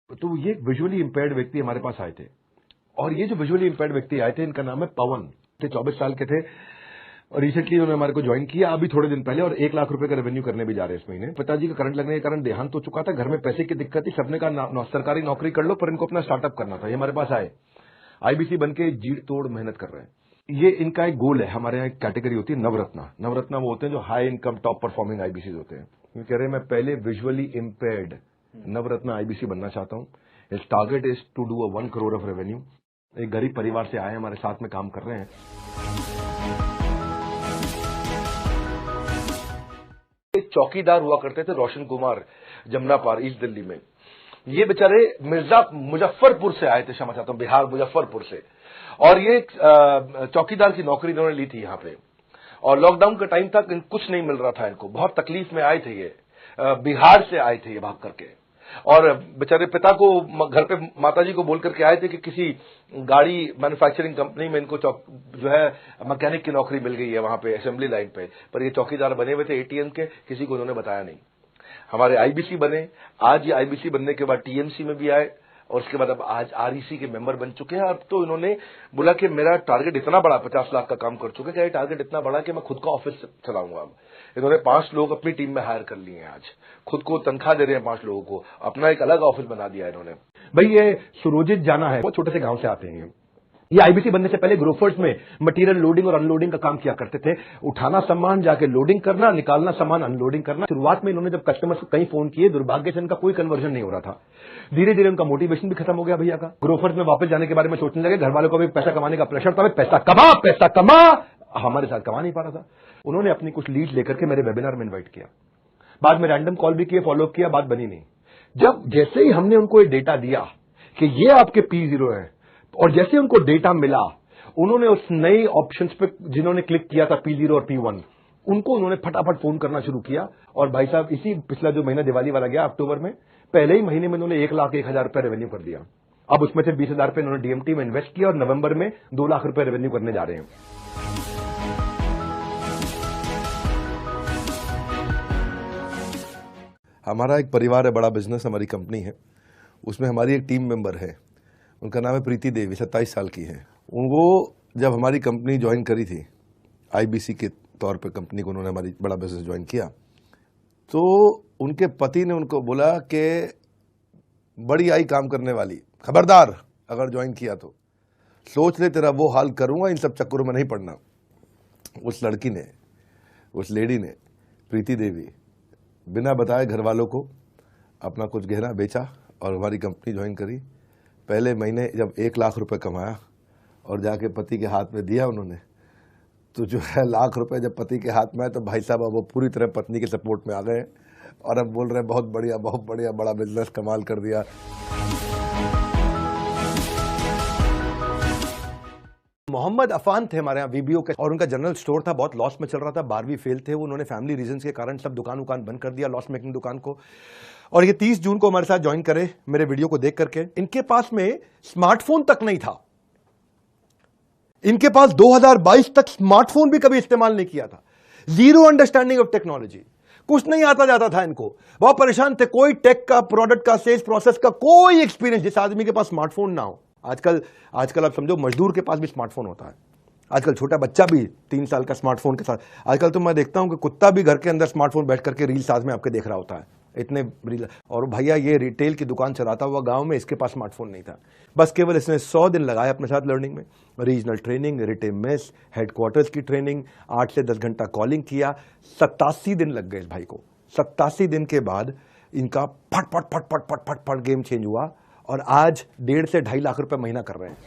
तो ये visually impaired व्यक्ति हमारे पास आए थे, और ये जो विजुअली इंपेयर्ड व्यक्ति आए थे इनका नाम है पवन, थे 24 साल के थे, और रिसेंटली उन्होंने हमारे को ज्वाइन किया अभी थोड़े दिन पहले, और 1 लाख रुपए का रेवेन्यू करने भी जा रहे हैं इस महीने। पिताजी का करंट लगने के कारण देहांत हो चुका था, घर में पैसे की दिक्कत थी, सबने कहा सरकारी नौकरी कर लो, पर इनको अपना स्टार्टअप करना था। ये हमारे पास आए, आईबीसी बन के जीड़ तोड़ मेहनत कर रहे हैं। ये इनका एक गोल है। हमारे यहाँ एक कैटेगरी होती है नवरत्ना। नवरत्ना वो होते हैं जो high income top performing IBC होते हैं। ये कह रहे हैं मैं पहले विजुअली इंपेयर्ड नवरत्ना आईबीसी बनना चाहता हूँ। इस target is to do 1 crore of revenue. एक गरीब परिवार से आए, हमारे साथ में काम कर रहे हैं। एक चौकीदार हुआ करते थे रोशन कुमार, जमुना पार ईस्ट दिल्ली में। ये बेचारे मुजफ्फरपुर से आए थे, क्षमा चाहता हूं, बिहार मुजफ्फरपुर से, और ये चौकीदार की नौकरी इन्होंने ली थी यहाँ पे। और लॉकडाउन का टाइम था, कुछ नहीं मिल रहा था इनको, बहुत तकलीफ में आए थे ये, बिहार से आए थे ये भाग करके। और बेचारे पिता को घर पे माताजी को बोल करके आए थे कि किसी गाड़ी मैन्युफैक्चरिंग कंपनी में इनको जो है मैकेनिक की नौकरी मिल गई है वहां पे असेंबली लाइन पे, पर ये चौकीदार बने हुए थे एटीएम के, किसी को उन्होंने बताया नहीं। हमारे आईबीसी बने, आज ये आईबीसी बनने के बाद टीएमसी में भी आए, और उसके बाद अब आज आरईसी के मेंबर बन चुके हैं। अब तो इन्होंने बोला कि मेरा टारगेट इतना बड़ा, 50 लाख का काम कर चुके हैं, टारगेट इतना बड़ा कि मैं खुद का ऑफिस चलाऊंगा। अब इन्होंने 5 लोग अपनी टीम में हायर कर लिए हैं, आज खुद को तनख्वाह दे रहे हैं 5 लोगों को, अपना एक अलग ऑफिस बना दिया इन्होंने। भाई ये सुरोजित जाना है, बहुत छोटे से गांव से आते हैं। ये आईबीसी बनने से पहले ग्रोफर्स में मटेरियल लोडिंग और अनलोडिंग का काम किया करते थे। उठाना सामान, जाके लोडिंग करना, निकालना सामान, अनलोडिंग करना। शुरुआत में इन्होंने जब कस्टमर्स को कहीं फोन किए, दुर्भाग्य से इनका कोई कन्वर्जन नहीं हो रहा था। धीरे धीरे उनका मोटिवेशन भी खत्म हो गया भैया का। ग्रोफर्स में वापस जाने के बारे में सोचने लगे। घर वालों को भी पैसा कमाने का प्रेशर था, पैसा कमा, हमारे साथ कमा नहीं पा रहा था। उन्होंने अपनी कुछ लीड लेकर के मेरे वेबिनार में इन्वाइट किया। बाद में रैंडम कॉल भी किए, फॉलोअप किया, बात बनी नहीं। जब जैसे ही हमने उनको ये डेटा दिया कि ये आपके P0 है, और जैसे उनको डेटा मिला, उन्होंने उस नए ऑप्शंस पे जिन्होंने क्लिक किया था P0 और P1, उनको उन्होंने फटाफट फोन करना शुरू किया। और भाई साहब, इसी पिछला जो महीना दिवाली वाला गया अक्टूबर में, पहले ही महीने में उन्होंने 1,01,000 रुपए रेवेन्यू कर दिया। अब उसमें से 20,000 रुपए उन्होंने डीएमटी में इन्वेस्ट किया, और नवंबर में 2 लाख रुपए रेवेन्यू करने जा रहे हैं। हमारा एक परिवार है, बड़ा बिजनेस, हमारी कंपनी है, उसमें हमारी एक टीम मेंबर है, उनका नाम है प्रीति देवी, 27 साल की है। उनको जब हमारी कंपनी ज्वाइन करी थी, आईबीसी के तौर पे कंपनी को उन्होंने हमारी बड़ा बिजनेस ज्वाइन किया, तो उनके पति ने उनको बोला कि बड़ी आई काम करने वाली, खबरदार अगर ज्वाइन किया तो सोच ले तेरा वो हाल करूंगा, इन सब चक्करों में नहीं पड़ना। उस लड़की ने, उस लेडी ने, प्रीति देवी, बिना बताए घर वालों को अपना कुछ गहना बेचा और हमारी कंपनी ज्वाइन करी। पहले महीने जब 1 लाख रुपए कमाया और जाके पति के हाथ में दिया उन्होंने, तो जो है लाख रुपए जब पति के हाथ में आए, तो भाई साहब अब वो पूरी तरह पत्नी के सपोर्ट में आ गए, और अब बोल रहे हैं बहुत बढ़िया, बड़ा बिजनेस कमाल कर दिया। मोहम्मद अफान थे हमारे यहाँ वीबीओ के, और उनका जनरल स्टोर था, बहुत लॉस में चल रहा था, 12वीं फेल थे वो। उन्होंने फैमिली रीजंस के कारण सब दुकान बंद कर दिया, लॉस मेकिंग दुकान को। और ये 30 जून को हमारे साथ ज्वाइन करे मेरे वीडियो को देख करके। इनके पास में स्मार्टफोन तक नहीं था, इनके पास 2022 तक स्मार्टफोन भी कभी इस्तेमाल नहीं किया था। जीरो अंडरस्टैंडिंग ऑफ टेक्नोलॉजी, कुछ नहीं आता जाता था इनको, बहुत परेशान थे। कोई टेक का, प्रोडक्ट का, सेल्स प्रोसेस का कोई एक्सपीरियंस, जिस आदमी के पास स्मार्टफोन ना हो। आजकल आप समझो मजदूर के पास भी स्मार्टफोन होता है, आजकल छोटा बच्चा भी 3 साल का स्मार्टफोन के साथ। आजकल तो मैं देखता हूं कि कुत्ता भी घर के अंदर स्मार्टफोन बैठ करके रील साथ में आपके देख रहा होता है, इतने रील। और भैया ये रिटेल की दुकान चलाता हुआ गांव में, इसके पास स्मार्टफोन नहीं था। बस केवल इसने 100 दिन लगाए अपने साथ लर्निंग में, regional training, retail mess, headquarters की ट्रेनिंग, 8 से 10 घंटा कॉलिंग किया। 87 दिन लग गए इस भाई को। 87 दिन के बाद इनका फट गेम चेंज हुआ, और आज 1.5 से 2.5 लाख रुपए महीना कर रहे हैं।